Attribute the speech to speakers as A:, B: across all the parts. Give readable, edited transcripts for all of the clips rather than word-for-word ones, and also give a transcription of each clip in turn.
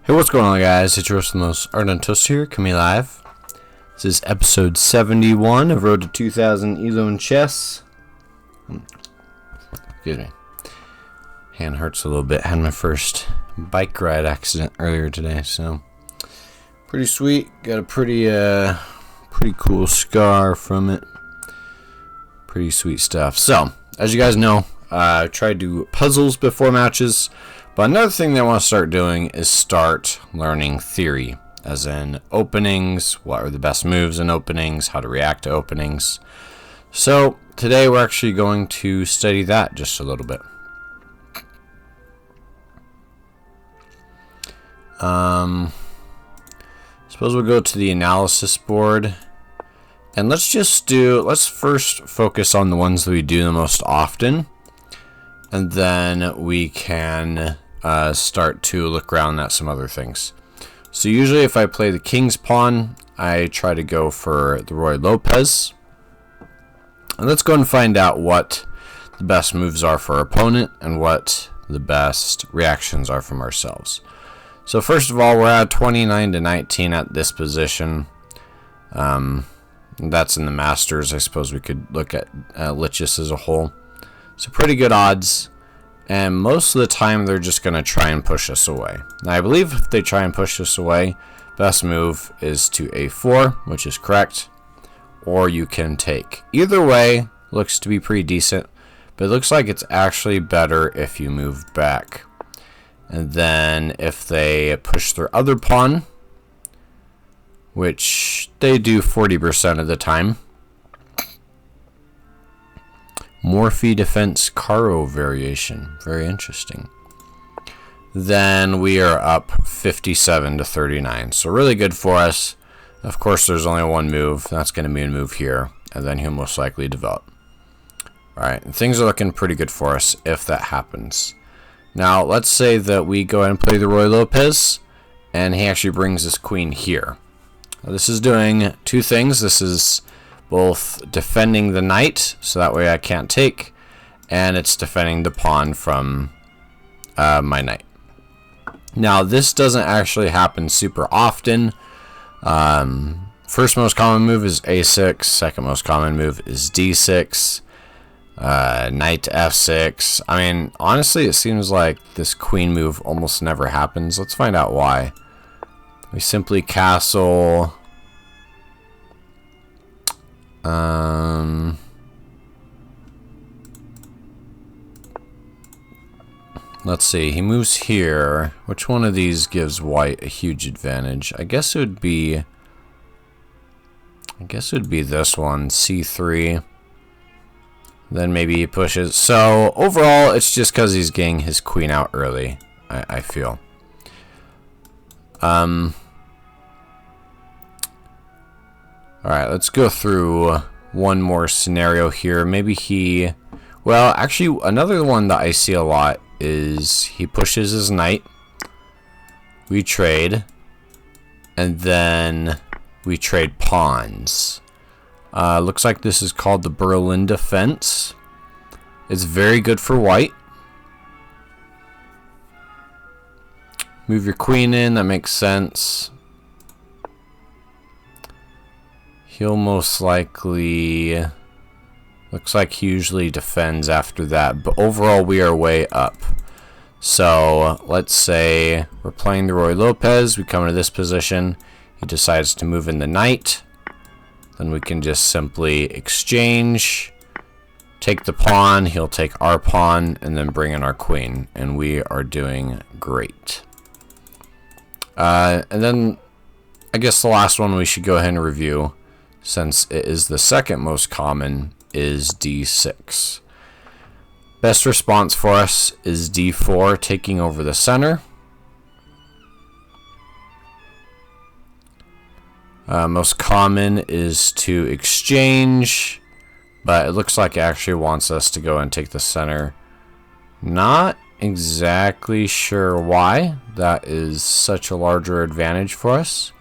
A: Hey, what's going on, guys? It's your host, the most ardent toast here, coming live. This is episode 71 of Road to 2000 ELO in chess. Excuse me. Hand hurts a little bit. Had my first bike ride accident earlier today, so pretty sweet. Got a pretty cool scar from it. Pretty sweet stuff. So, as you guys know, I try to do puzzles before matches. But another thing that I want to start doing is start learning theory, as in openings, what are the best moves in openings, how to react to openings. So today we're actually going to study that just a little bit. Suppose we'll go to the analysis board, and let's first focus on the ones that we do the most often, and then we can start to look around at some other things. So usually if I play the king's pawn, I try to go for the Roy Lopez. And let's go and find out what the best moves are for our opponent and what the best reactions are from ourselves. So first of all, we're at 29 to 19 at this position. That's in the Masters. I suppose we could look at Lichess as a whole. So pretty good odds. And most of the time, they're just going to try and push us away. Now, I believe if they try and push us away, best move is to a4, which is correct. Or you can take. Either way, looks to be pretty decent. But it looks like it's actually better if you move back. And then if they push their other pawn, which they do 40% of the time. Morphe defense Caro variation. Very interesting. Then we are up 57 to 39. So really good for us. Of course, there's only one move. That's going to be a move here. And then he'll most likely develop. Alright, things are looking pretty good for us if that happens. Now, let's say that we go ahead and play the Roy Lopez. And he actually brings his queen here. Now, this is doing two things. This is both defending the knight, so that way I can't take, and it's defending the pawn from my knight. Now, this doesn't actually happen super often. First most common move is a6, second most common move is d6, knight to f6. I mean, honestly, it seems like this queen move almost never happens. Let's find out why. We simply castle. Let's see, he moves here. Which one of these gives white a huge advantage? I guess it would be this one, c3. Then maybe he pushes. So overall, it's just because he's getting his queen out early, I feel. Alright, let's go through one more scenario here. Maybe he... Well, actually, another one that I see a lot is he pushes his knight. We trade. And then we trade pawns. Looks like this is called the Berlin defense. It's very good for white. Move your queen in, that makes sense. He'll most likely... Looks like he usually defends after that. But overall, we are way up. So, let's say we're playing the Roy Lopez. We come into this position. He decides to move in the knight. Then we can just simply exchange. Take the pawn. He'll take our pawn. And then bring in our queen. And we are doing great. And then, I guess the last one we should go ahead and review, since it is the second most common, is d6. Best response for us is d4, taking over the center. Most common is to exchange, but it looks like it actually wants us to go and take the center. Not exactly sure why that is such a larger advantage for us,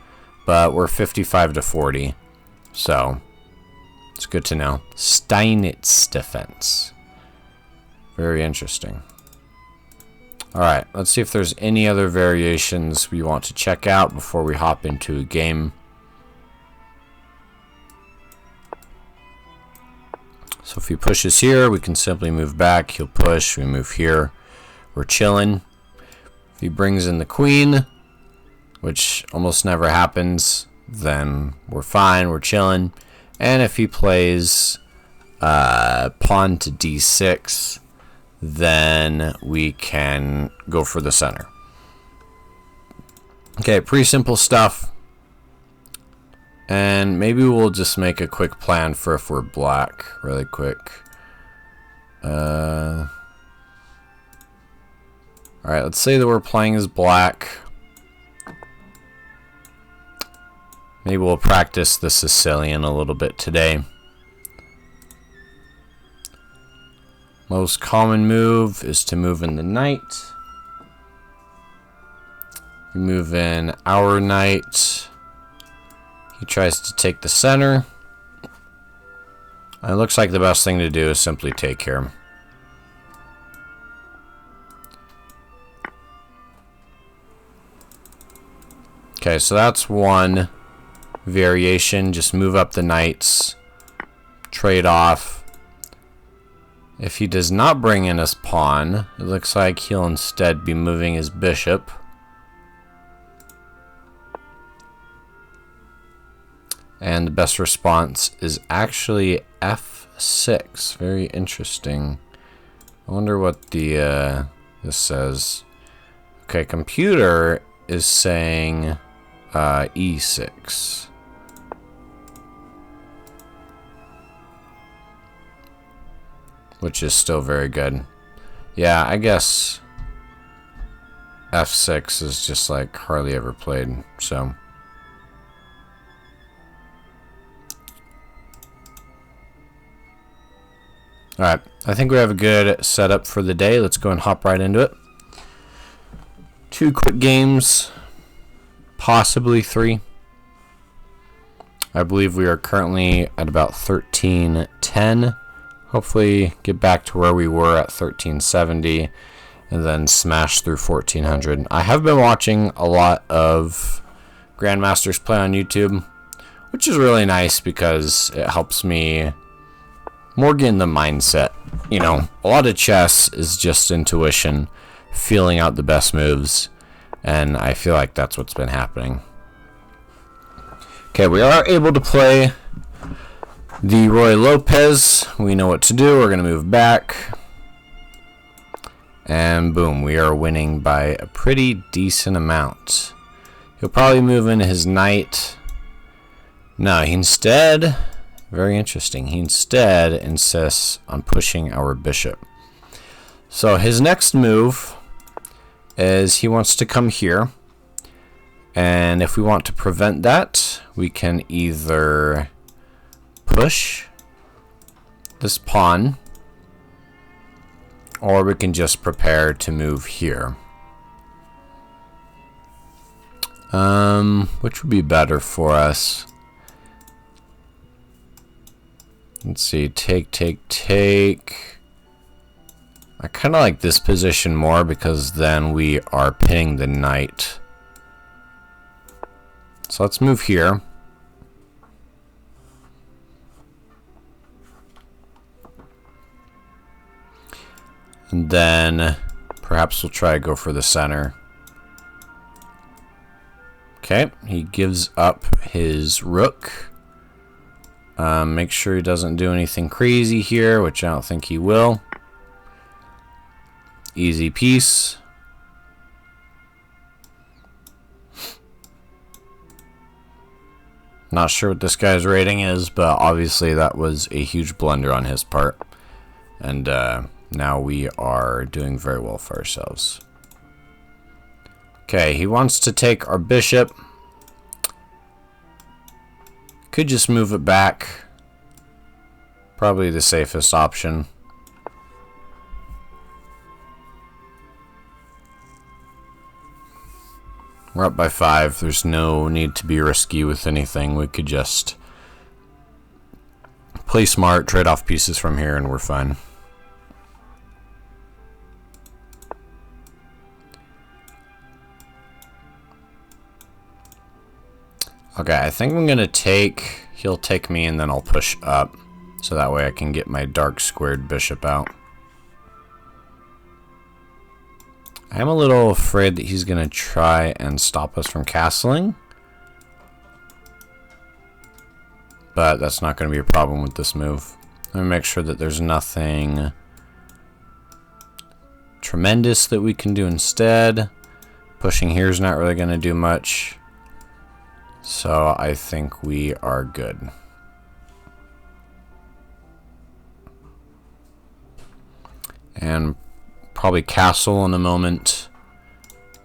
A: but we're 55 to 40. So, it's good to know. Steinitz defense. Very interesting. Alright, let's see if there's any other variations we want to check out before we hop into a game. So if he pushes here, we can simply move back. He'll push, we move here. We're chilling. If he brings in the queen, which almost never happens, then we're fine, we're chilling. And if he plays pawn to d6, then we can go for the center. Okay, pretty simple stuff. And maybe we'll just make a quick plan for if we're black really quick. Alright, let's say that we're playing as black. Maybe we'll practice the Sicilian a little bit today. Most common move is to move in the knight. We move in our knight. He tries to take the center. It looks like the best thing to do is simply take here. Okay, so that's one variation. Just move up the knights. Trade off. If he does not bring in his pawn, it looks like he'll instead be moving his bishop. And the best response is actually f6. Very interesting. I wonder what the this says. Okay, computer is saying e6. Which is still very good. Yeah, I guess f6 is just like hardly ever played, so. Alright, I think we have a good setup for the day. Let's go and hop right into it. 2 quick games, possibly 3. I believe we are currently at about 1310. Hopefully get back to where we were at 1370 and then smash through 1400. I have been watching a lot of Grandmasters play on YouTube, which is really nice because it helps me more get in the mindset. You know, a lot of chess is just intuition, feeling out the best moves, and I feel like that's what's been happening. Okay, we are able to play the Roy Lopez. We know what to do. We're going to move back. And boom, we are winning by a pretty decent amount. He'll probably move in his knight. No, he instead, very interesting, he instead insists on pushing our bishop. So his next move is he wants to come here. And if we want to prevent that, we can either push this pawn, or we can just prepare to move here. Which would be better for us? Let's see, take. I kind of like this position more because then we are pinning the knight. So let's move here. And then perhaps we'll try to go for the center. Okay, he gives up his rook. Make sure he doesn't do anything crazy here, which I don't think he will. Easy piece. Not sure what this guy's rating is, but obviously that was a huge blunder on his part. And now we are doing very well for ourselves. Okay, he wants to take our bishop. Could just move it back. Probably the safest option. We're up by 5. There's no need to be risky with anything. We could just play smart, trade off pieces from here, and we're fine. Okay, I think I'm gonna take... He'll take me and then I'll push up. So that way I can get my dark squared bishop out. I'm a little afraid that he's gonna try and stop us from castling. But that's not gonna be a problem with this move. Let me make sure that there's nothing tremendous that we can do instead. Pushing here is not really gonna do much. So I think we are good. And probably castle in a moment.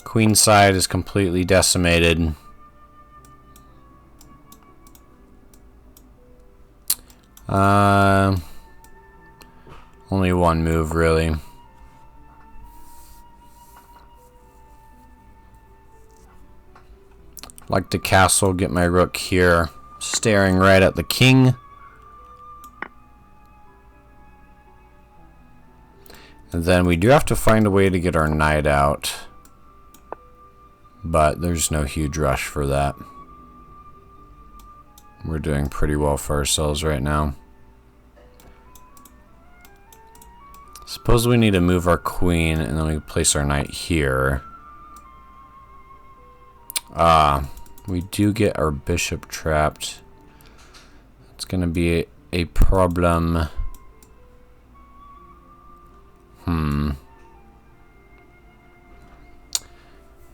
A: Queen side is completely decimated. Only one move really. Like to castle, get my rook here, staring right at the king. And then we do have to find a way to get our knight out. But there's no huge rush for that. We're doing pretty well for ourselves right now. Suppose we need to move our queen and then we place our knight here. We do get our bishop trapped. It's gonna be a problem.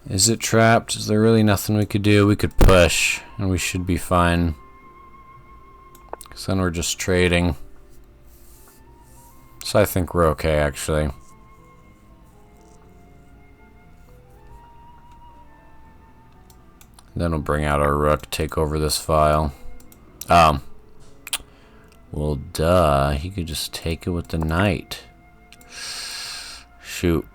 A: Is it trapped? Is there really nothing we could do? We could push and we should be fine. Because then we're just trading. So I think we're okay actually. Then we'll bring out our rook, take over this file. Well, duh. He could just take it with the knight. Shoot.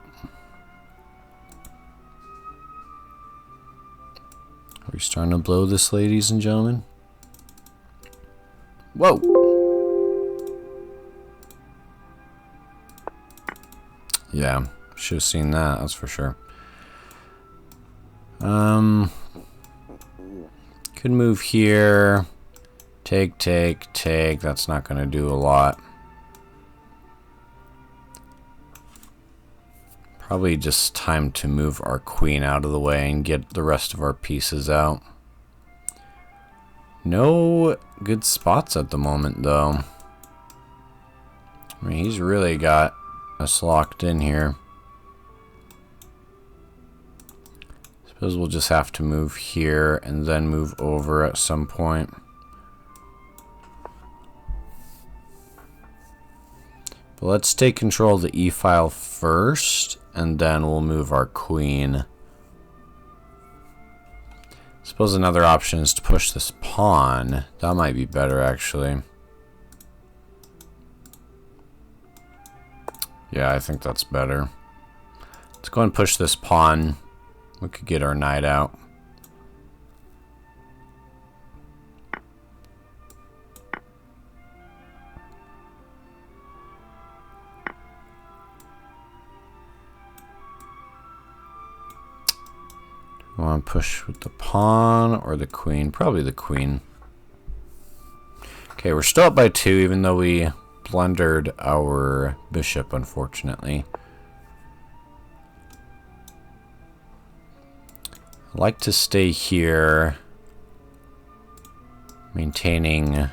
A: Are we starting to blow this, ladies and gentlemen? Whoa! Yeah, should have seen that, that's for sure. Could move here. Take, take, take. That's not going to do a lot. Probably just time to move our queen out of the way and get the rest of our pieces out. No good spots at the moment, though. I mean, he's really got us locked in here. Suppose we'll just have to move here and then move over at some point. But let's take control of the E file first, and then we'll move our queen. Suppose another option is to push this pawn. That might be better, actually. Yeah, I think that's better. Let's go and push this pawn. We could get our knight out. We want to push with the pawn or the queen? Probably the queen. Okay, we're still up by 2, even though we blundered our bishop, unfortunately. I like to stay here, maintaining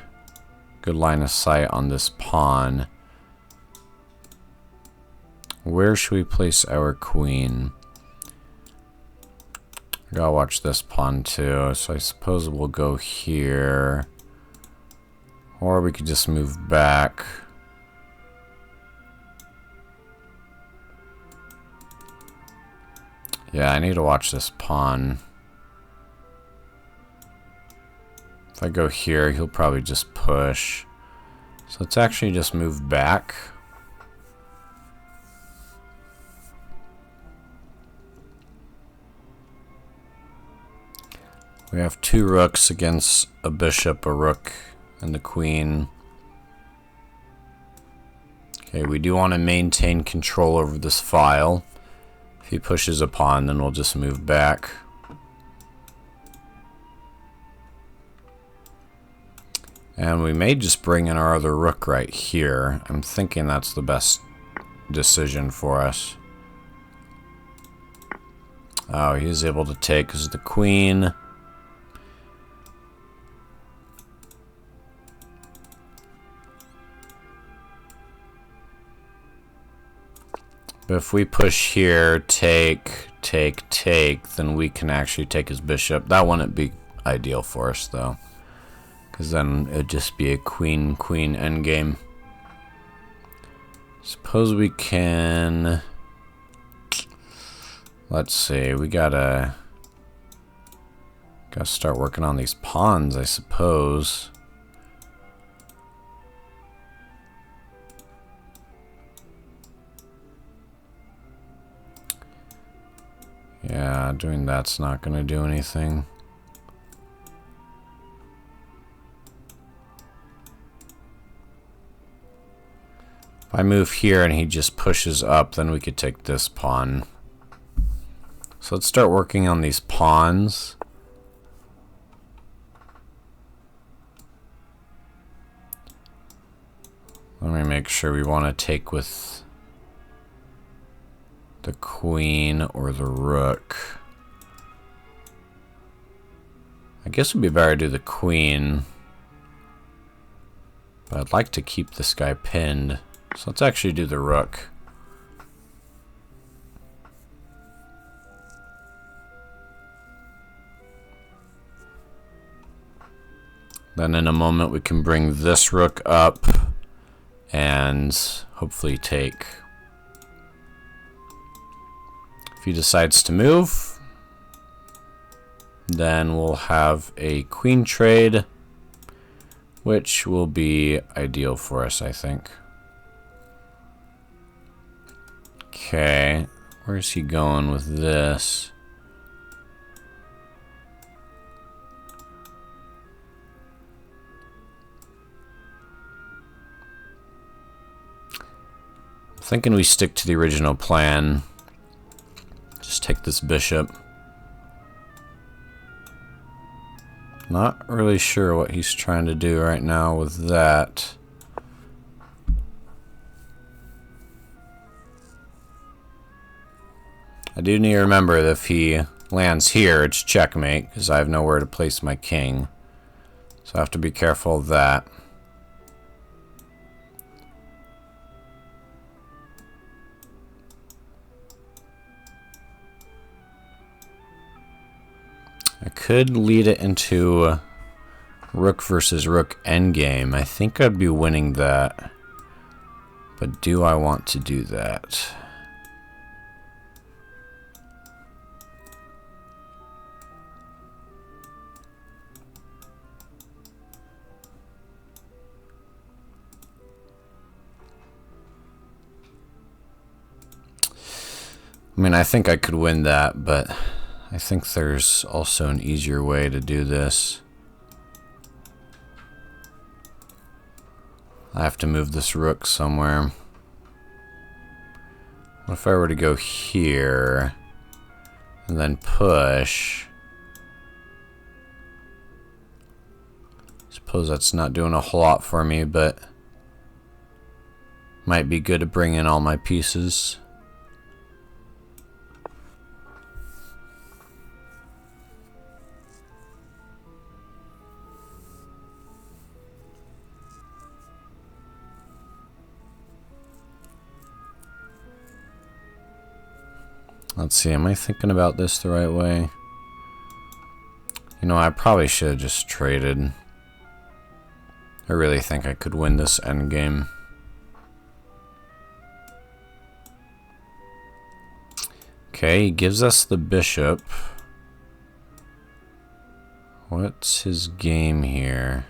A: good line of sight on this pawn. Where should we place our queen? I gotta watch this pawn too, so I suppose we'll go here. Or we could just move back. Yeah, I need to watch this pawn. If I go here, he'll probably just push. So let's actually just move back. We have 2 rooks against a bishop, a rook, and the queen. Okay, we do want to maintain control over this file. If he pushes a pawn, then we'll just move back. And we may just bring in our other rook right here. I'm thinking that's the best decision for us. Oh, he's able to take as the queen. But if we push here, take, then we can actually take his bishop. That wouldn't be ideal for us, though. Because then it'd just be a queen-queen endgame. Suppose we can... Let's see, we gotta start working on these pawns, I suppose. Yeah, doing that's not gonna do anything. If I move here and he just pushes up, then we could take this pawn. So let's start working on these pawns. Let me make sure we want to take with the queen or the rook. I guess it would be better to do the queen. But I'd like to keep this guy pinned. So let's actually do the rook. Then in a moment we can bring this rook up and hopefully take. If he decides to move, then we'll have a queen trade, which will be ideal for us, I think. Okay, where's he going with this? I'm thinking we stick to the original plan. Just take this bishop. Not really sure what he's trying to do right now with that. I do need to remember that if he lands here, it's checkmate, because I have nowhere to place my king. So I have to be careful of that. I could lead it into rook versus rook endgame. I think I'd be winning that. But do I want to do that? I mean, I think I could win that, but I think there's also an easier way to do this. I have to move this rook somewhere. What if I were to go here and then push? Suppose that's not doing a whole lot for me, but might be good to bring in all my pieces. Let's see, am I thinking about this the right way? You know, I probably should have just traded. I really think I could win this endgame. Okay, he gives us the bishop. What's his game here?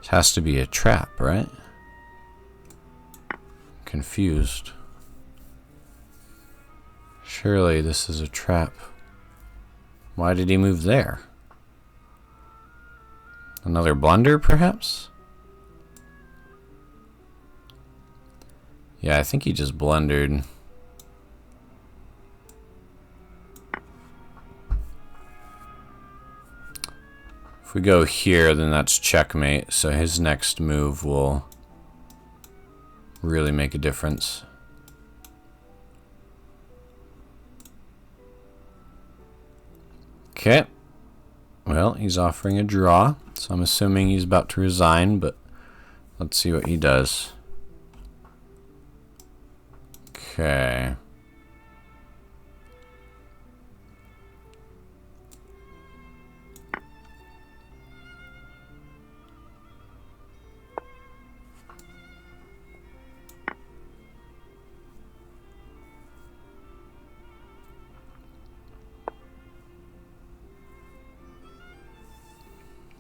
A: It has to be a trap, right? Confused. Surely this is a trap. Why did he move there? Another blunder, perhaps? Yeah, I think he just blundered. If we go here, then that's checkmate. So his next move will really make a difference. Okay. Well, he's offering a draw, so I'm assuming he's about to resign, but let's see what he does. Okay.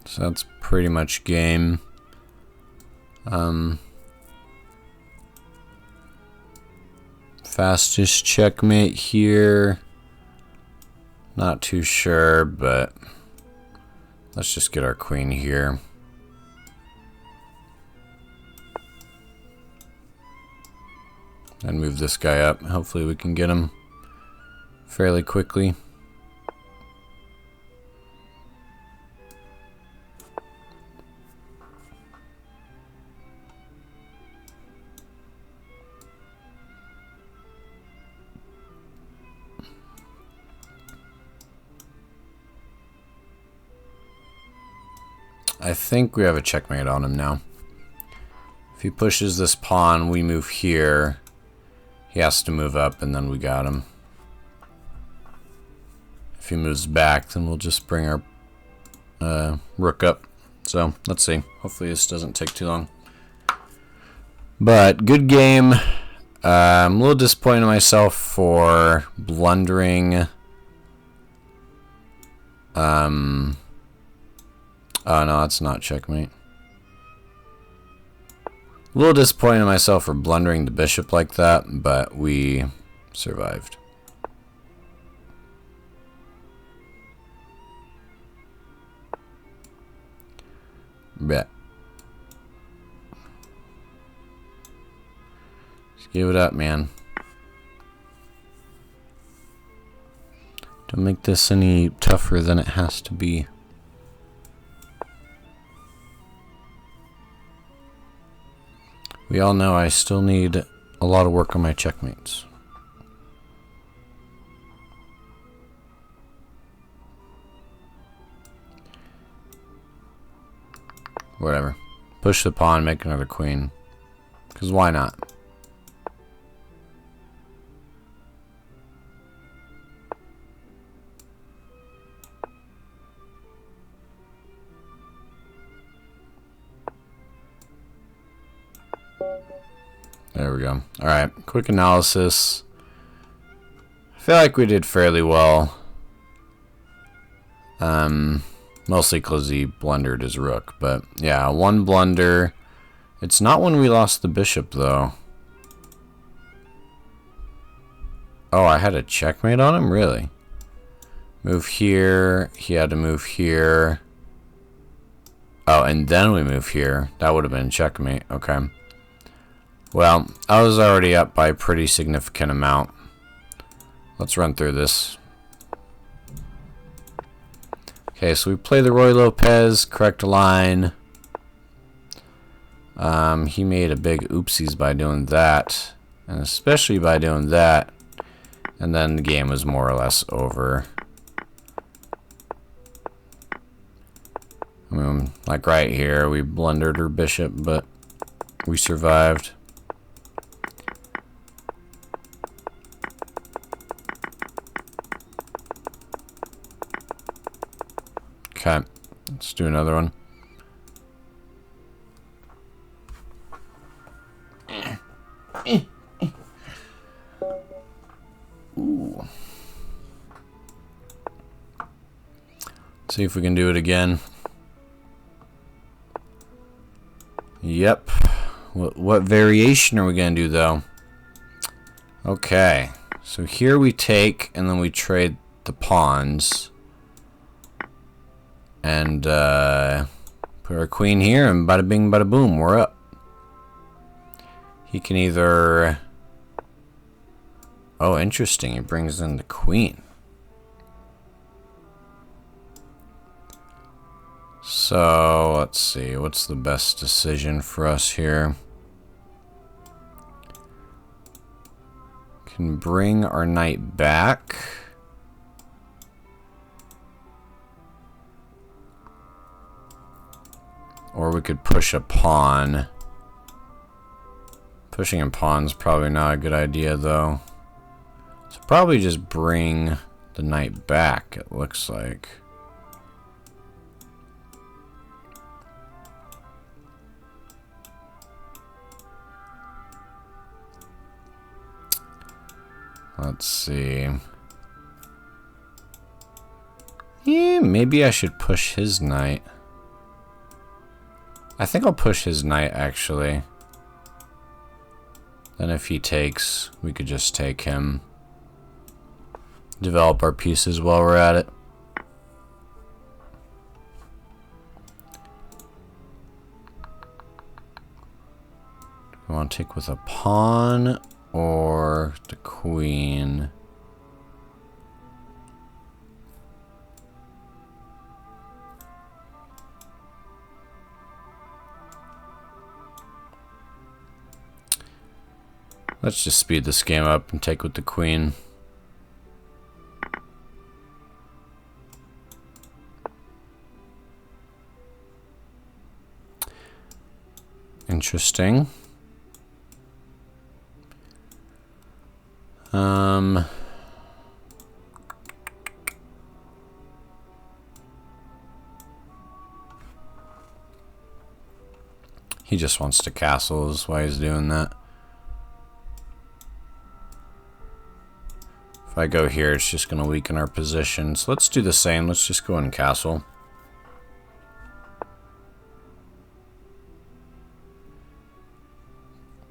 A: So that's pretty much game. Fastest checkmate here. Not too sure, but let's just get our queen here. And move this guy up. Hopefully we can get him fairly quickly. I think we have a checkmate on him now. If he pushes this pawn, we move here. He has to move up, and then we got him. If he moves back, then we'll just bring our rook up. So, let's see. Hopefully this doesn't take too long. But, good game. I'm a little disappointed in myself for blundering. Oh no, it's not checkmate. A little disappointed in myself for blundering the bishop like that, but we survived. Bet. Just give it up, man. Don't make this any tougher than it has to be. We all know I still need a lot of work on my checkmates. Whatever. Push the pawn, make another queen. Because why not? There we go. Alright, quick analysis. I feel like we did fairly well. Mostly because he blundered his rook. But yeah, one blunder. It's not when we lost the bishop, though. Oh, I had a checkmate on him? Really? Move here. He had to move here. Oh, and then we move here. That would have been checkmate. Okay. Well, I was already up by a pretty significant amount. Let's run through this. Okay, so we play the Roy Lopez, correct line. He made a big oopsies by doing that, and especially by doing that. And then the game was more or less over. Like right here, we blundered her bishop, but we survived. Okay, let's do another one. Ooh. See if we can do it again. Yep. What variation are we going to do, though? Okay. So here we take, and then we trade the pawns. And put our queen here, and bada bing, bada boom, we're up. He can either... Oh, interesting. He brings in the queen. So, let's see. What's the best decision for us here? Can bring our knight back. Or we could push a pawn. Pushing a pawn's probably not a good idea, though. So probably just bring the knight back, it looks like. Let's see. Yeah, maybe I should push his knight. I think I'll push his knight, actually. Then if he takes, we could just take him. Develop our pieces while we're at it. Do we want to take with a pawn or the queen? Let's just speed this game up and take with the queen. Interesting. He just wants to castle, is why he's doing that. If I go here, it's just going to weaken our position. So let's do the same. Let's just go and castle.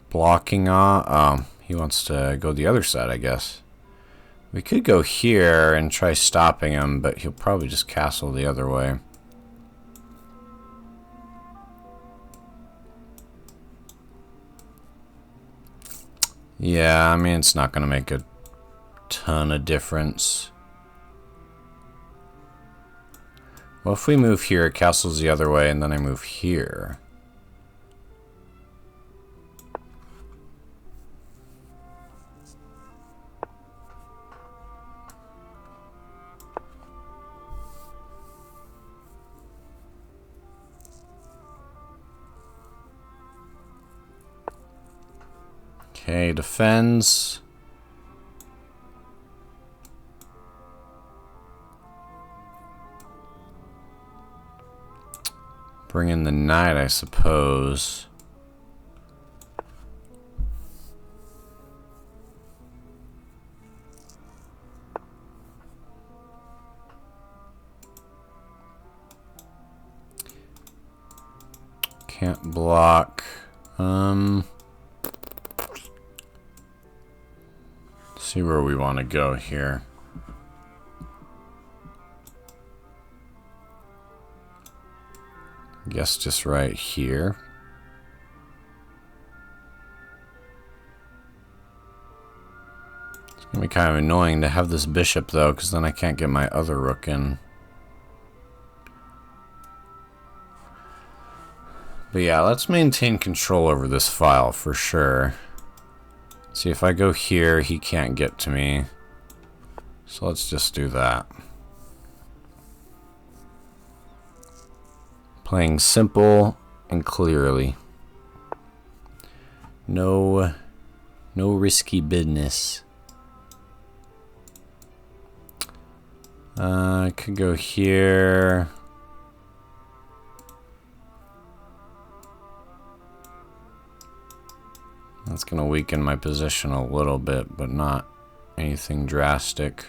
A: Blocking off. Oh, he wants to go the other side, I guess. We could go here and try stopping him, but he'll probably just castle the other way. Yeah, I mean, it's not going to make a ton of difference. Well, if we move here, it castles the other way, and then I move here. Okay, defends. Bring in the knight, I suppose. Can't block. See where we want to go here. Guess just right here. It's gonna be kind of annoying to have this bishop though, because then I can't get my other rook in. But yeah, let's maintain control over this file for sure. See, if I go here, he can't get to me. So let's just do that. Playing simple and clearly. No risky business. I could go here. That's going to weaken my position a little bit, but not anything drastic.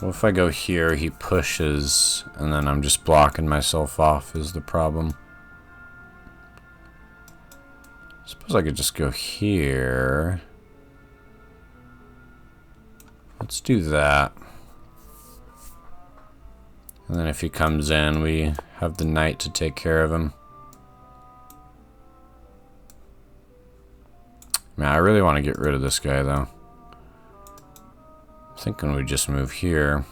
A: Well, if I go here, he pushes, and then I'm just blocking myself off is the problem. Suppose I could just go here. Let's do that. And then if he comes in, we have the knight to take care of him. Man, I really want to get rid of this guy, though. thinking we just move here.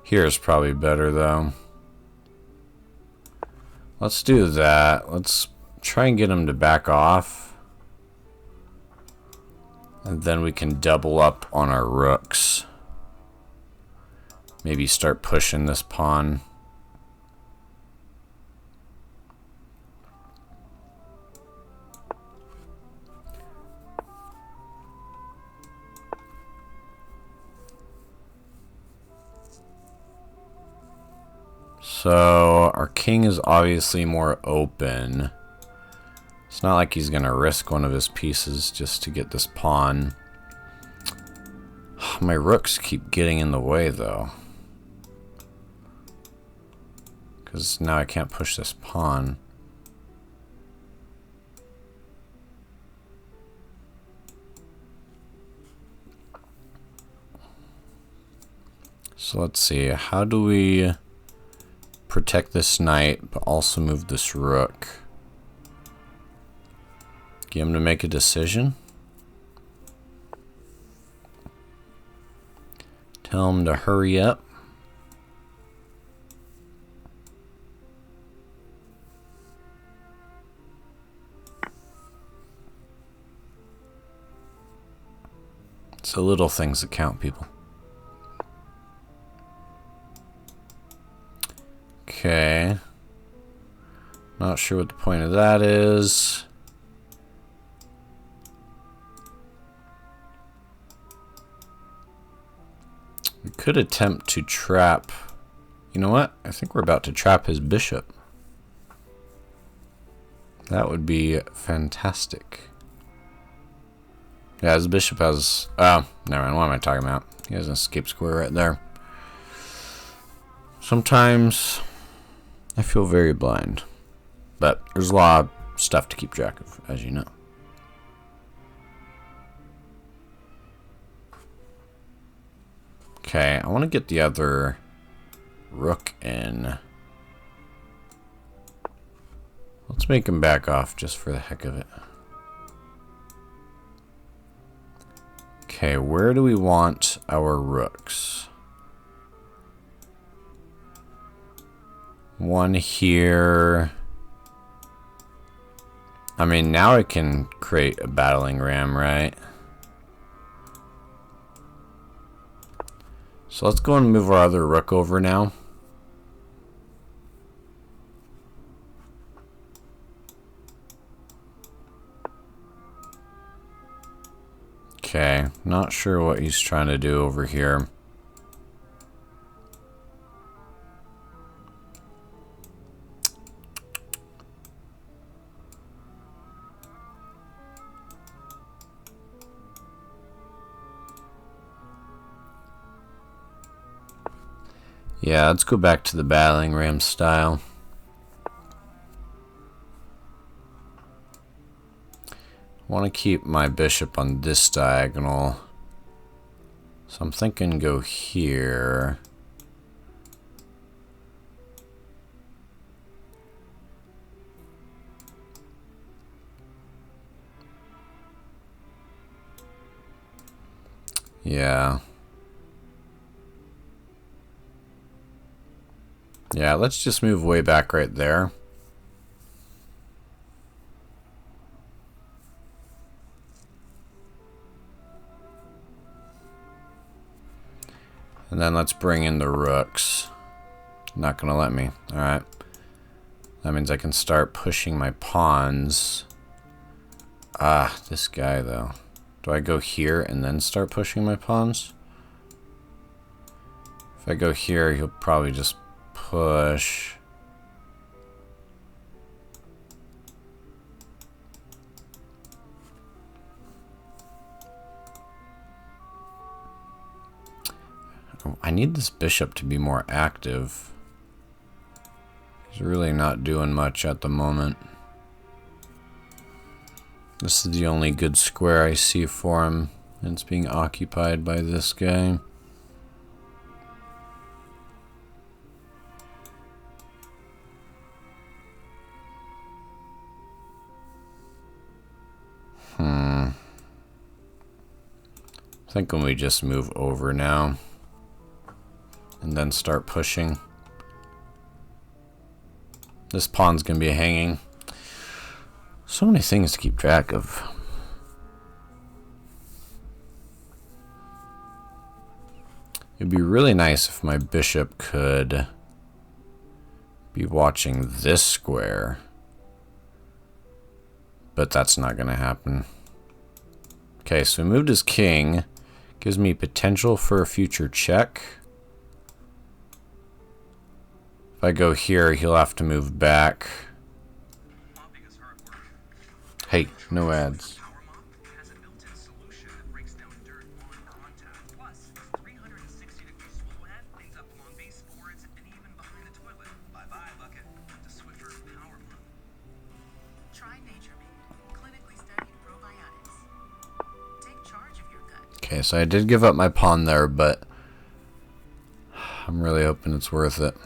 A: Here is probably better though. Let's do that. Let's try and get him to back off. And then we can double up on our rooks. Maybe start pushing this pawn. So our king is obviously more open. It's not like he's gonna risk one of his pieces just to get this pawn. My rooks keep getting in the way though, because now I can't push this pawn. So let's see, how do we protect this knight but also move this rook? Get him to make a decision. Tell him to hurry up. It's the little things that count, people. Okay. Not sure what the point of that is. We could attempt to trap. You know what? I think we're about to trap his bishop. That would be fantastic. Yeah, his bishop has... Oh, never mind. What am I talking about? He has an escape square right there. Sometimes I feel very blind. But there's a lot of stuff to keep track of, as you know. Okay, I want to get the other rook in. Let's make him back off just for the heck of it. Okay, where do we want our rooks? One here. I mean, now I can create a battling ram, right? So let's go and move our other rook over now. Okay, not sure what he's trying to do over here. Yeah, let's go back to the battling ram style. I want to keep my bishop on this diagonal. So I'm thinking go here. Yeah. Yeah, let's just move way back right there. And then let's bring in the rooks. Not gonna let me. Alright. That means I can start pushing my pawns. Ah, this guy though. Do I go here and then start pushing my pawns? If I go here, he'll probably just push. I need this bishop to be more active. He's really not doing much at the moment. This is the only good square I see for him, and it's being occupied by this guy. think when we just move over now and then start pushing. This pawn's gonna be hanging. So many things to keep track of. It'd be really nice if my bishop could be watching this square, but that's not gonna happen. Okay, so we moved his king. Gives me potential for a future check. If I go here, he'll have to move back. Hey, no ads. Okay, so I did give up my pawn there, but I'm really hoping it's worth it.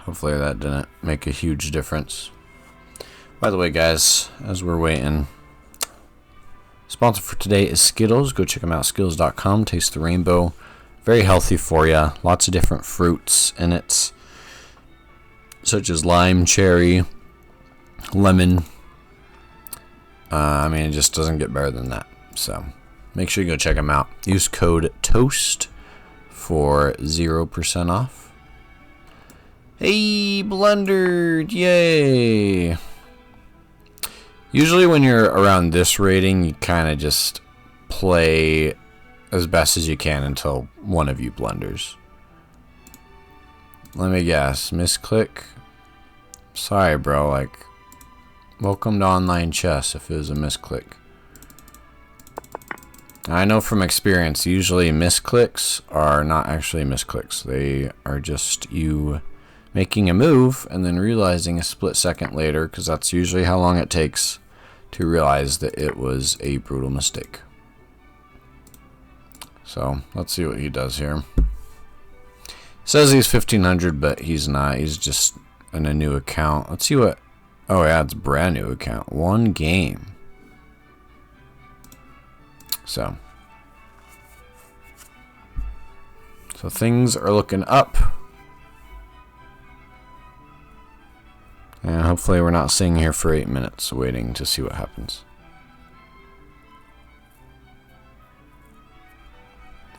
A: Hopefully that didn't make a huge difference. By the way, guys, as we're waiting, sponsor for today is Skittles. Go check them out, skittles.com. Taste the rainbow. Very healthy for you. Lots of different fruits in it, such as lime, cherry, lemon. I mean, it just doesn't get better than that. So make sure you go check them out. Use code TOAST for 0% off. Hey, blundered! Yay! Usually when you're around this rating, you kind of just play as best as you can until one of you blunders. Let me guess. Misclick? Sorry, bro. Like, welcome to online chess if it was a misclick. I know from experience, usually misclicks are not actually misclicks. They are just you making a move and then realizing a split second later, because that's usually how long it takes to realize that it was a brutal mistake. So, let's see what he does here. Says he's 1500, but he's not. He's just in a new account. Let's see what... Oh, yeah, it's a brand new account. One game. So things are looking up. And hopefully we're not sitting here for 8 minutes waiting to see what happens.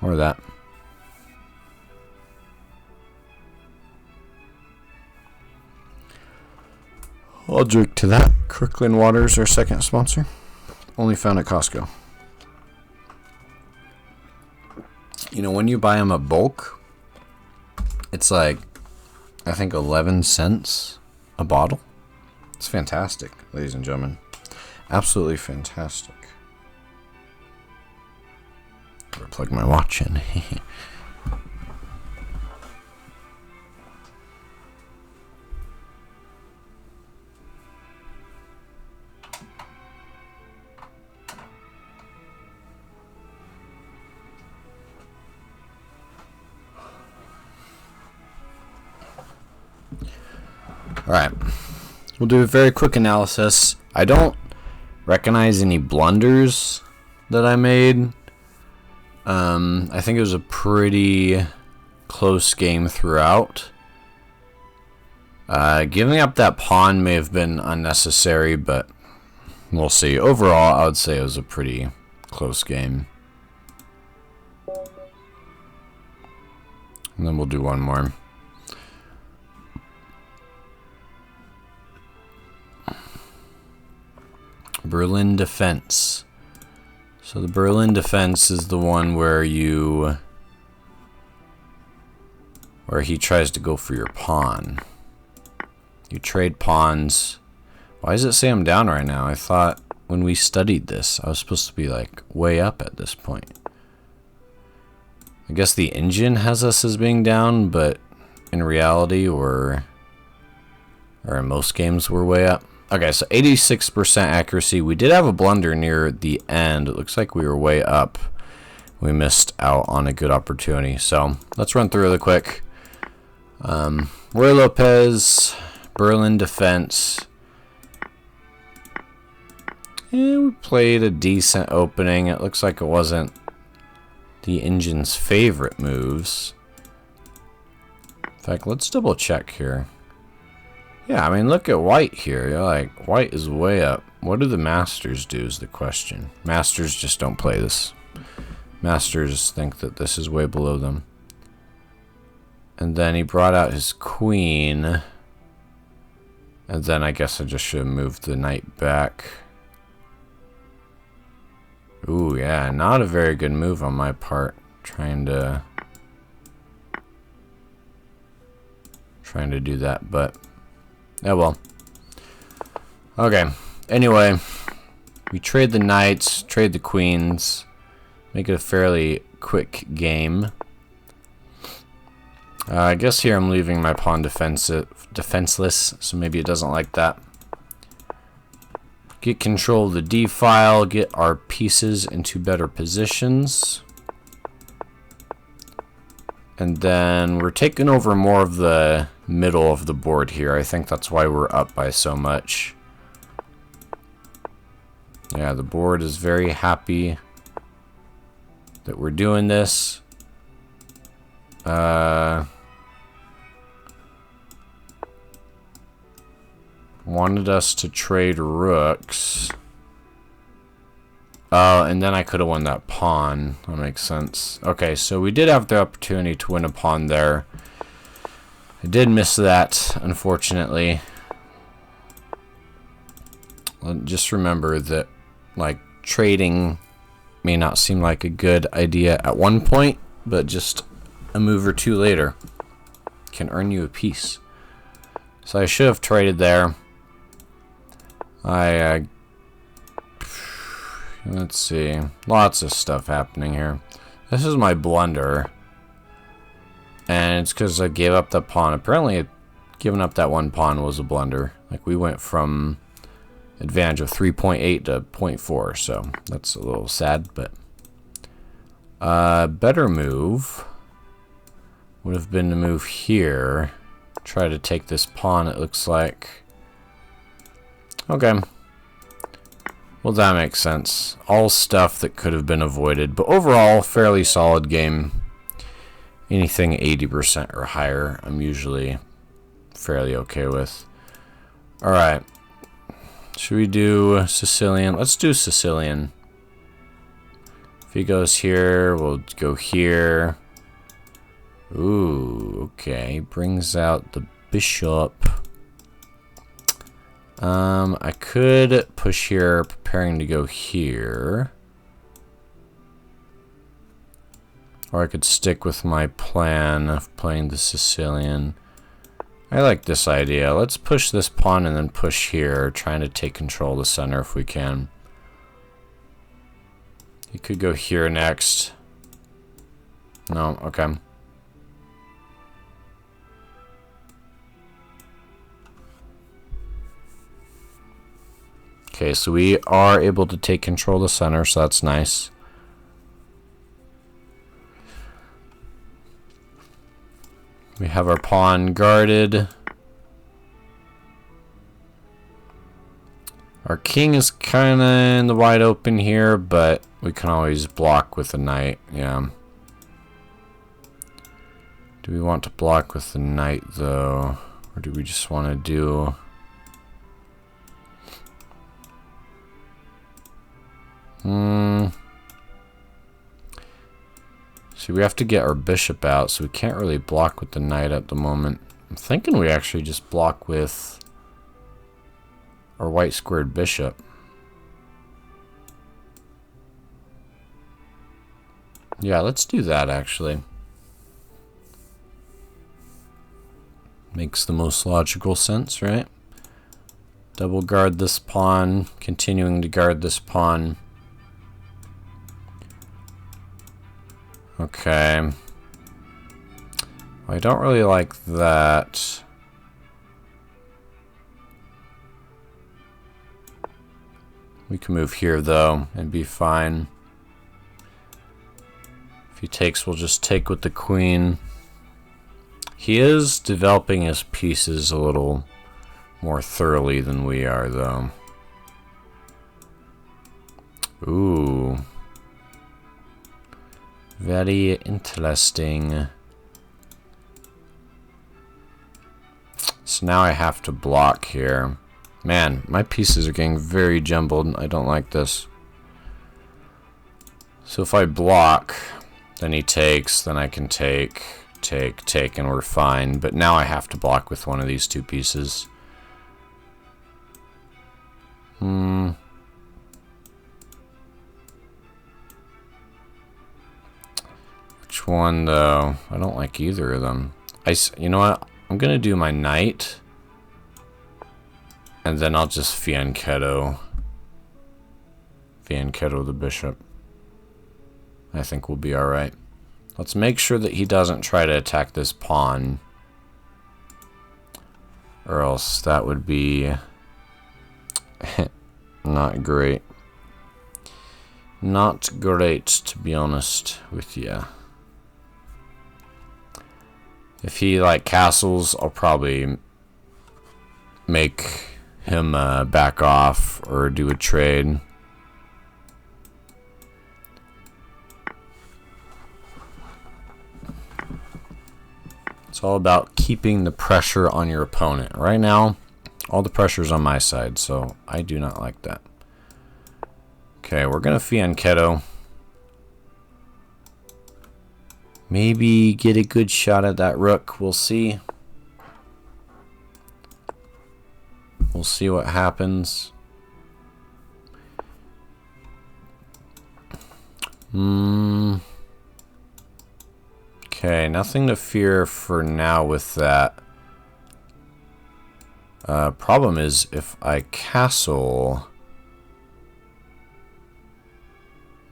A: Or that. I'll drink to that. Kirkland Waters, our second sponsor. Only found at Costco. You know, when you buy them a bulk, it's like, I think 11 cents a bottle. It's fantastic, ladies and gentlemen. Absolutely fantastic. I'll plug my watch in. Alright, we'll do a very quick analysis. I don't recognize any blunders that I made. I think it was a pretty close game throughout. Giving up that pawn may have been unnecessary, but we'll see. Overall, I would say it was a pretty close game. And then we'll do one more. Berlin defense. So the Berlin defense is the one where he tries to go for your pawn. You trade pawns. Why does it say I'm down right now? I thought when we studied this, I was supposed to be like way up at this point. I guess the engine has us as being down, but in reality, or in most games, we're way up. Okay, so 86% accuracy. We did have a blunder near the end. It looks like we were way up. We missed out on a good opportunity. So let's run through really quick. Roy Lopez, Berlin defense. Yeah, we played a decent opening. It looks like it wasn't the engine's favorite moves. In fact, let's double check here. Yeah, I mean, look at white here. You're like, white is way up. What do the masters do is the question. Masters just don't play this. Masters think that this is way below them. And then he brought out his queen. And then I guess I just should have moved the knight back. Ooh, yeah, not a very good move on my part. Trying to do that, but oh well. Okay, anyway, we trade the knights, trade the queens, make it a fairly quick game. I guess here I'm leaving my pawn defenseless, so maybe it doesn't like that. Get control of the D file, get our pieces into better positions. And then we're taking over more of the middle of the board here. I think that's why we're up by so much. Yeah, the board is very happy that we're doing this. Wanted us to trade rooks. Oh, and then I could have won that pawn. That makes sense. Okay, so we did have the opportunity to win a pawn there. I did miss that, unfortunately. Just remember that, like, trading may not seem like a good idea at one point, but just a move or two later can earn you a piece. So I should have traded there. Let's see. Lots of stuff happening here. This is my blunder. And it's because I gave up that pawn. Apparently, giving up that one pawn was a blunder. Like, we went from advantage of 3.8 to 0.4. So, that's a little sad, but... better move would have been to move here. Try to take this pawn, it looks like. Okay. Well, that makes sense. All stuff that could have been avoided. But overall, fairly solid game. Anything 80% or higher, I'm usually fairly okay with. Alright. Should we do Sicilian? Let's do Sicilian. If he goes here, we'll go here. Ooh, okay. Brings out the bishop. I could push here, preparing to go here. Or I could stick with my plan of playing the Sicilian. I like this idea. Let's push this pawn and then push here, trying to take control of the center if we can. You could go here next. No, okay. Okay, so we are able to take control of the center, so that's nice. We have our pawn guarded. Our king is kind of in the wide open here, but we can always block with the knight. Yeah. Do we want to block with the knight, though? Or do we just want to do... See, we have to get our bishop out, so we can't really block with the knight at the moment. I'm thinking we actually just block with our white squared bishop. Yeah, let's do that, actually. Makes the most logical sense, right? Double guard this pawn, continuing to guard this pawn. Okay. I don't really like that. We can move here, though, and be fine. If he takes, we'll just take with the queen. He is developing his pieces a little more thoroughly than we are, though. Ooh. Very interesting. So now I have to block here. Man, my pieces are getting very jumbled. I don't like this. So if I block, then he takes, then I can take, and we're fine. But now I have to block with one of these two pieces. Which one, though? I don't like either of them. You know what? I'm going to do my knight. And then I'll just fianchetto the bishop. I think we'll be alright. Let's make sure that he doesn't try to attack this pawn. Or else that would be not great. Not great, to be honest with you. If he, like, castles, I'll probably make him back off or do a trade. It's all about keeping the pressure on your opponent. Right now, all the pressure's on my side, so I do not like that. Okay, we're going to fianchetto. Maybe get a good shot at that rook. We'll see. We'll see what happens. Okay, nothing to fear for now with that. Problem is, if I castle,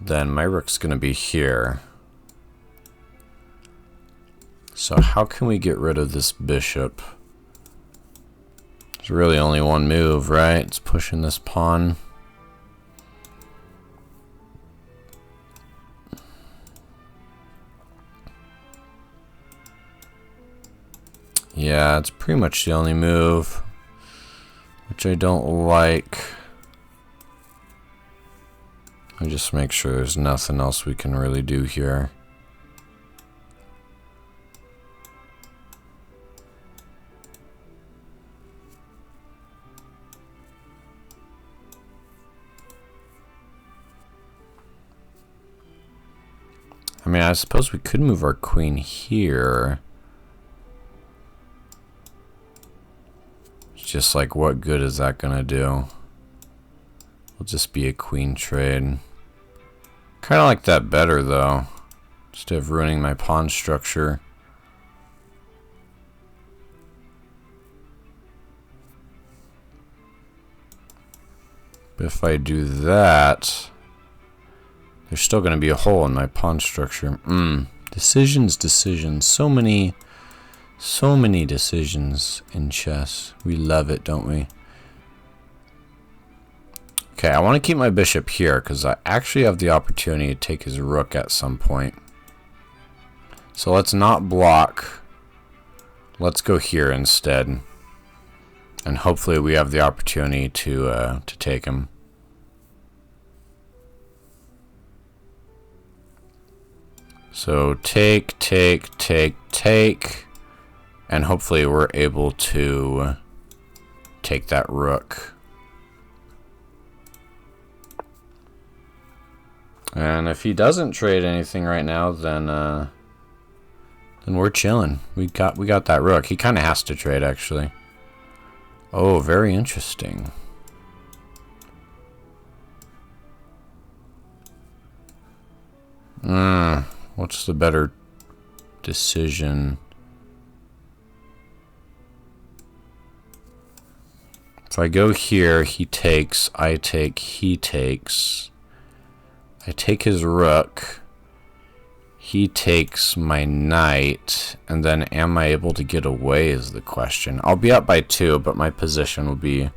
A: then my rook's going to be here. So how can we get rid of this bishop? There's really only one move, right? It's pushing this pawn. Yeah, it's pretty much the only move, which I don't like. Let me just make sure there's nothing else we can really do here. I mean, I suppose we could move our queen here. It's just like, what good is that gonna do? It'll just be a queen trade. Kind of like that better, though. Instead of ruining my pawn structure. But if I do that, there's still going to be a hole in my pawn structure. Decisions. So many decisions in chess. We love it, don't we? Okay, I want to keep my bishop here because I actually have the opportunity to take his rook at some point. So let's not block. Let's go here instead. And hopefully we have the opportunity to take him. So take. And hopefully we're able to take that rook. And if he doesn't trade anything right now, then we're chilling. We got that rook. He kind of has to trade, actually. Oh, very interesting. What's the better decision? If I go here, he takes, I take, he takes. I take his rook. He takes my knight. And then am I able to get away is the question. I'll be up by 2, but my position will be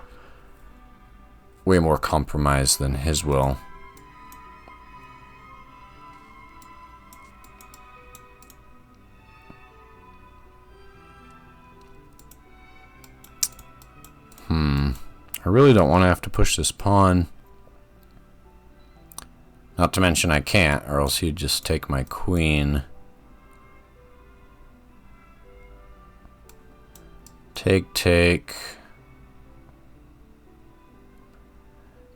A: way more compromised than his will. I really don't want to have to push this pawn. Not to mention I can't, or else he'd just take my queen. Take.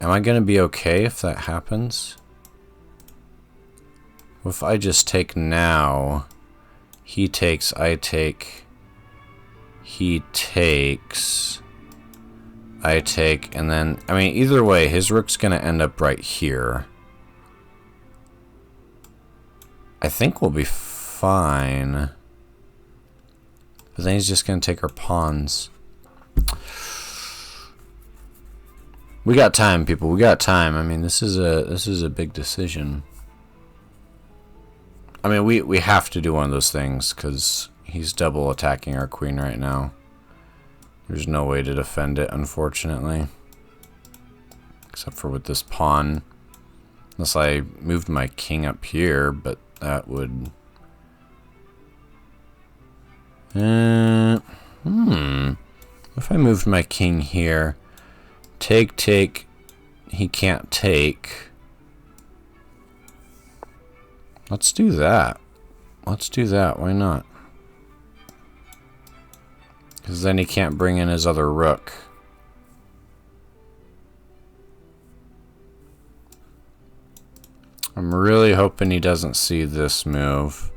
A: Am I going to be okay if that happens? What if I just take now? He takes, I take. He takes. I take, and then, I mean, either way, his rook's going to end up right here. I think we'll be fine. But then he's just going to take our pawns. We got time, people. We got time. I mean, this is a big decision. I mean, we have to do one of those things because he's double attacking our queen right now. There's no way to defend it, unfortunately. Except for with this pawn. Unless I moved my king up here, but that would... If I moved my king here... Take. He can't take. Let's do that. Why not? Because then he can't bring in his other rook. I'm really hoping he doesn't see this move.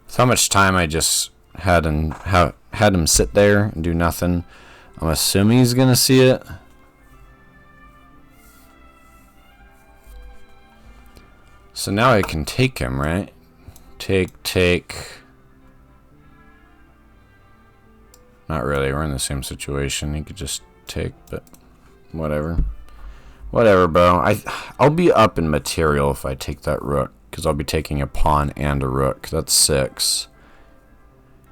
A: With how much time I just had him sit there and do nothing, I'm assuming he's gonna see it. So now I can take him, right? Take. Not really, we're in the same situation. He could just take, but whatever. Whatever, bro. I'll be up in material if I take that rook, because I'll be taking a pawn and a rook. That's 6.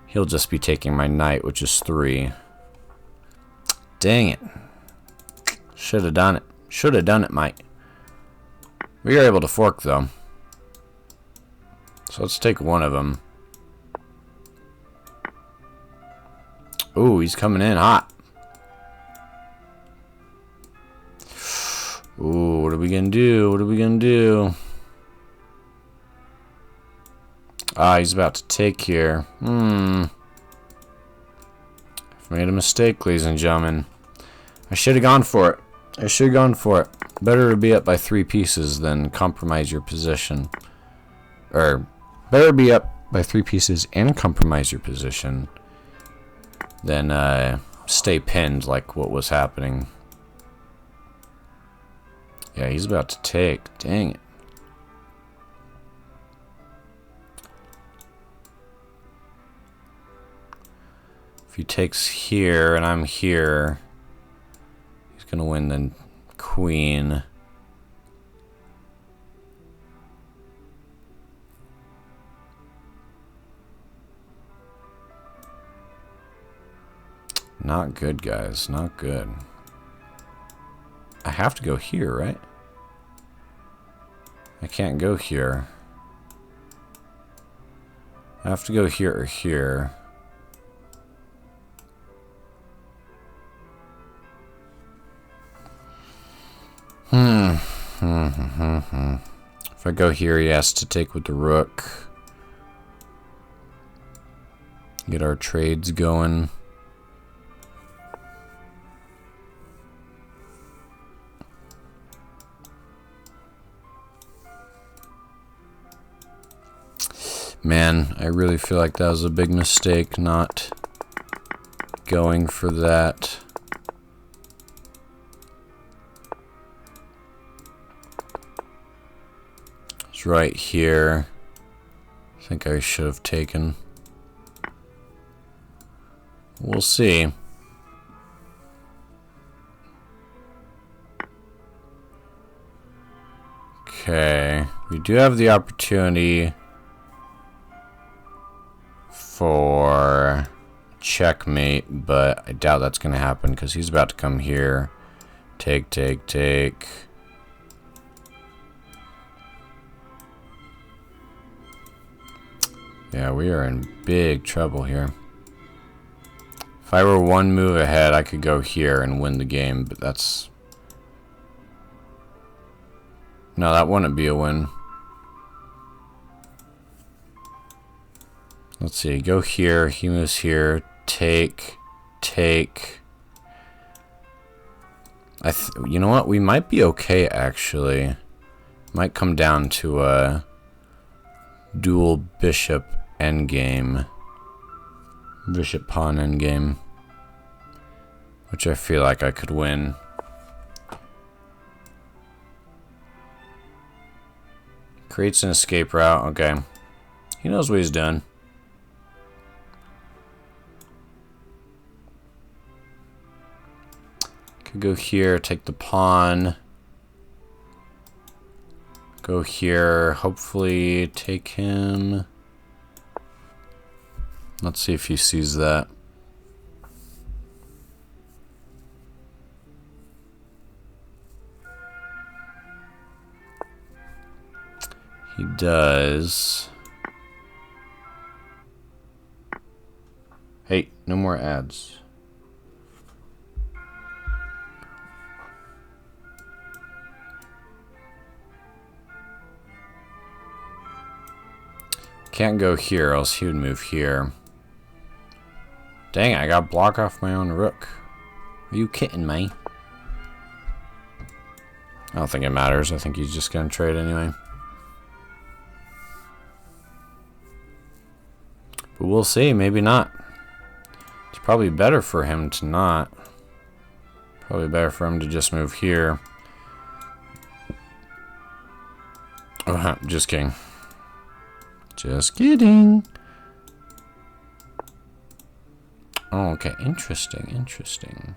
A: He'll just be taking my knight, which is 3. Dang it. Should have done it, Mike. We are able to fork, though. So let's take one of them. Ooh, he's coming in hot. Ooh, what are we gonna do? Ah, he's about to take here. I've made a mistake, ladies and gentlemen. I should have gone for it. Better to be up by 3 pieces than compromise your position. Or, better be up by 3 pieces and compromise your position than stay pinned like what was happening. Yeah, he's about to take. Dang it. If he takes here and I'm here, he's going to win the queen. Not good, guys. Not good. I have to go here, right? I can't go here. I have to go here or here. If I go here, he has to take with the rook. Get our trades going. Man, I really feel like that was a big mistake not going for that. It's right here. I think I should have taken. We'll see. Okay, we do have the opportunity for checkmate, but I doubt that's going to happen because he's about to come here. Take. Yeah, we are in big trouble here. If I were one move ahead, I could go here and win the game, but that's... No, that wouldn't be a win. Let's see, go here, he moves here, take. You know what, we might be okay, actually. Might come down to a dual bishop endgame. Bishop pawn endgame. Which I feel like I could win. Creates an escape route, okay. He knows what he's doing. Could go here, take the pawn. Go here, hopefully take him. Let's see if he sees that. He does. Hey, no more ads. Can't go here, else he would move here. Dang it, I got block off my own rook. Are you kidding me? I don't think it matters. I think he's just gonna trade anyway. But we'll see, maybe not. It's probably better for him to not. Probably better for him to just move here. Oh, just kidding. Just kidding. Oh, okay. Interesting. Interesting.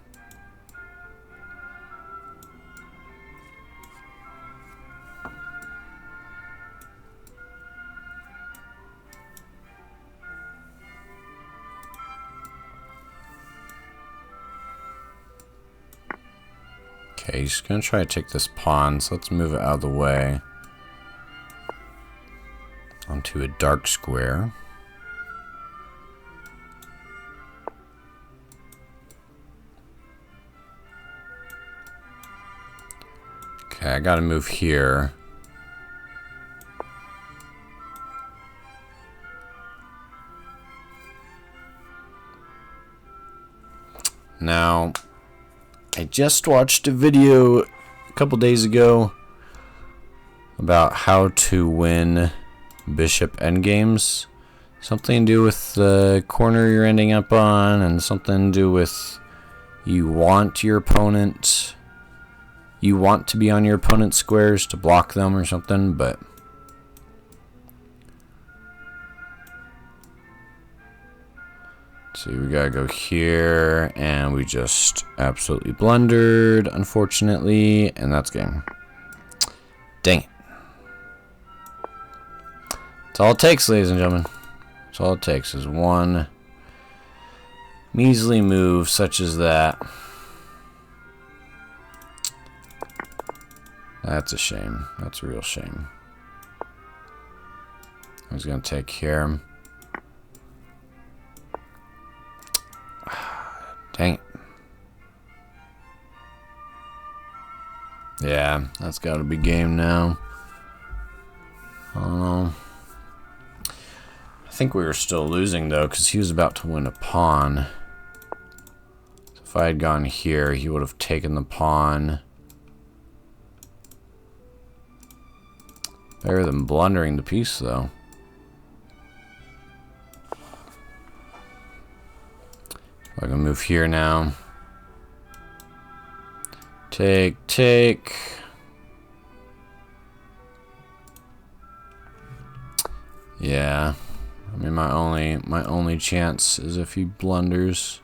A: Okay, he's gonna try to take this pawn, so let's move it out of the way. Onto a dark square. Okay, I gotta move here. Now, I just watched a video a couple days ago about how to win bishop endgames. Something to do with the corner you're ending up on, and something to do with you want to be on your opponent's squares to block them or something, but see, we gotta go here, and we just absolutely blundered, unfortunately, and that's game. Dang it. That's all it takes, ladies and gentlemen. That's all it takes is one measly move such as that. That's a shame. That's a real shame. I was gonna take here. Dang it. Yeah, that's gotta be game now. I don't know. I think we were still losing though, because he was about to win a pawn. So if I had gone here, he would have taken the pawn. Better than blundering the piece though. I can move here now. Take. Yeah. I mean, my only chance is if he blunders.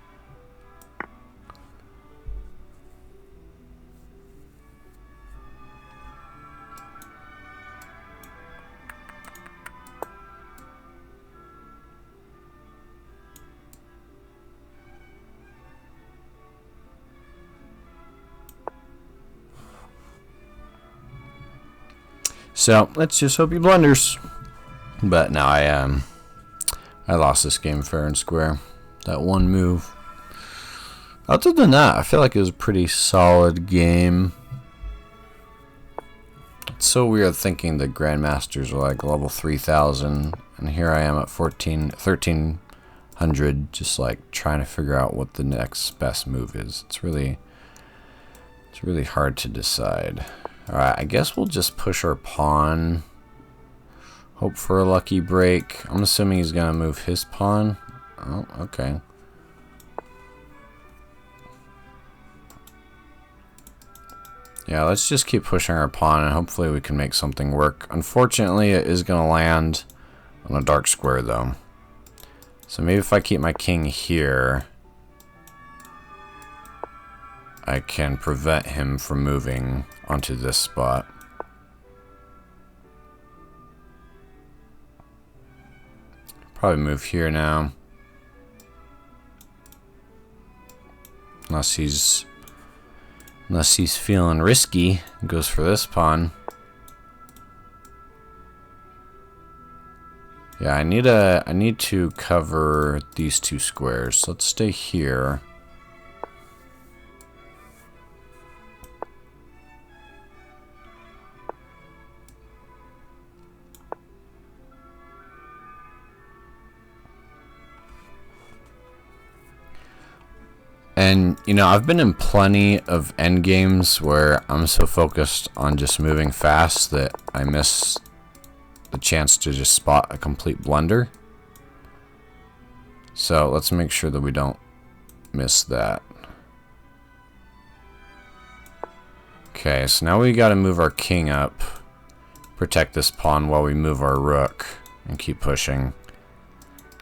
A: So let's just hope he blunders. But now I lost this game fair and square. That one move. Other than that, I feel like it was a pretty solid game. It's so weird thinking the Grandmasters are like level 3,000, and here I am at 1,300, just like trying to figure out what the next best move is. It's really hard to decide. Alright, I guess we'll just push our pawn. Hope for a lucky break. I'm assuming he's gonna move his pawn. Oh, okay. Yeah, let's just keep pushing our pawn and hopefully we can make something work. Unfortunately, it is going to land on a dark square though. So maybe if I keep my king here, I can prevent him from moving onto this spot. Probably move here now. Unless he's feeling risky, goes for this pawn. Yeah, I need to cover these two squares. So let's stay here. And, you know, I've been in plenty of endgames where I'm so focused on just moving fast that I miss the chance to just spot a complete blunder. So let's make sure that we don't miss that. Okay, so now we got to move our king up, protect this pawn while we move our rook and keep pushing.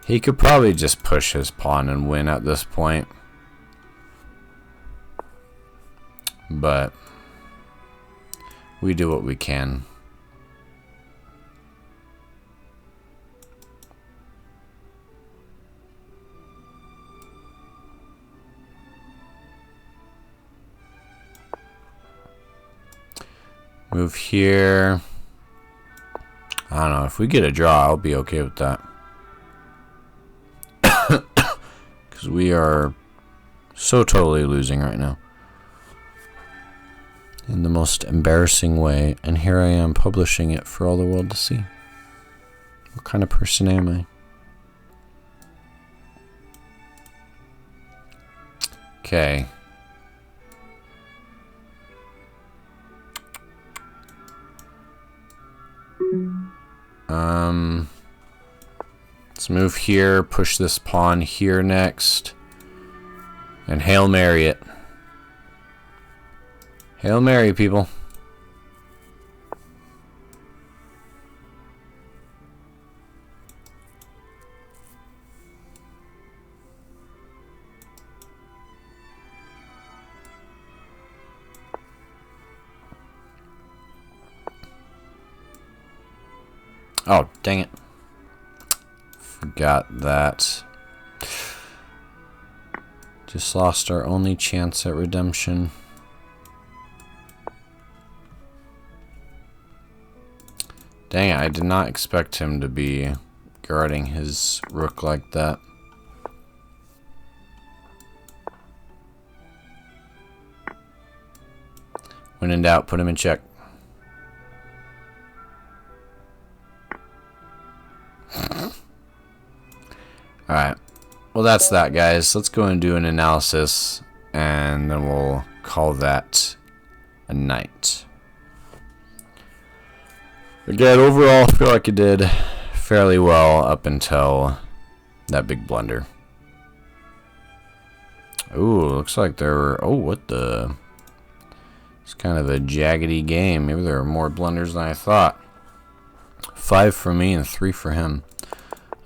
A: He could probably just push his pawn and win at this point. But we do what we can. Move here. I don't know. If we get a draw, I'll be okay with that. Because we are so totally losing right now. In the most embarrassing way, and here I am publishing it for all the world to see. What kind of person am I? Okay. Let's move here, push this pawn here next, and Hail Mary it. Hail Mary, people. Oh, dang it. Forgot that. Just lost our only chance at redemption. Dang it, I did not expect him to be guarding his rook like that. When in doubt, put him in check. Alright, well that's that, guys. Let's go and do an analysis and then we'll call that a night. Again, overall, I feel like it did fairly well up until that big blunder. Ooh, looks like there were... Oh, what the... It's kind of a jaggedy game. Maybe there were more blunders than I thought. 5 for me and 3 for him.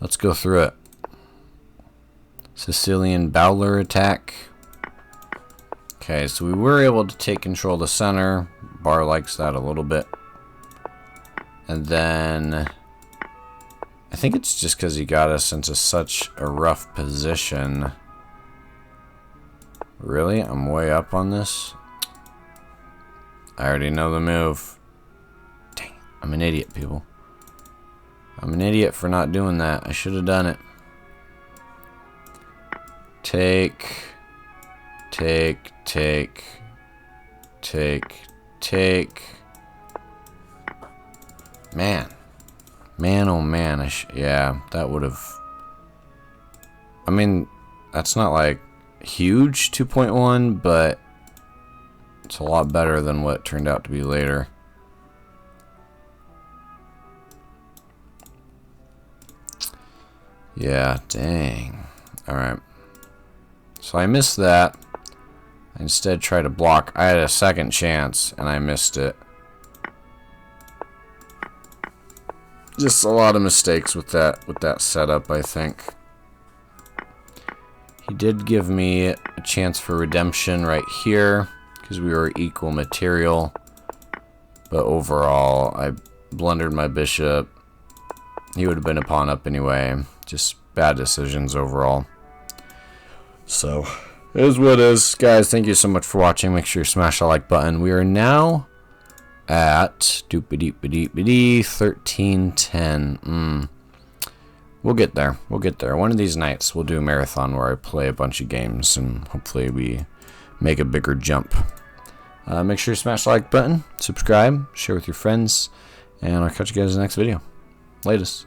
A: Let's go through it. Sicilian Bowler attack. Okay, so we were able to take control of the center. Bar likes that a little bit. And then I think it's just because he got us into such a rough position. Really? I'm way up on this? I already know the move. Dang, I'm an idiot, people. I'm an idiot for not doing that. I should have done it. Take. Take. Man, oh man, yeah, that would have. I mean, that's not like huge 2.1, but it's a lot better than what turned out to be later. Yeah, dang. Alright. So I missed that. I instead tried to block. I had a second chance, and I missed it. Just a lot of mistakes with that setup, I think. He did give me a chance for redemption right here, because we were equal material. But overall, I blundered my bishop. He would have been a pawn up anyway. Just bad decisions overall. So, it is what it is. Guys, thank you so much for watching. Make sure you smash the like button. We are now at 1310. We'll get there. We'll get there. One of these nights, we'll do a marathon where I play a bunch of games, and hopefully we make a bigger jump. Make sure you smash the like button, subscribe, share with your friends, and I'll catch you guys in the next video. Latest.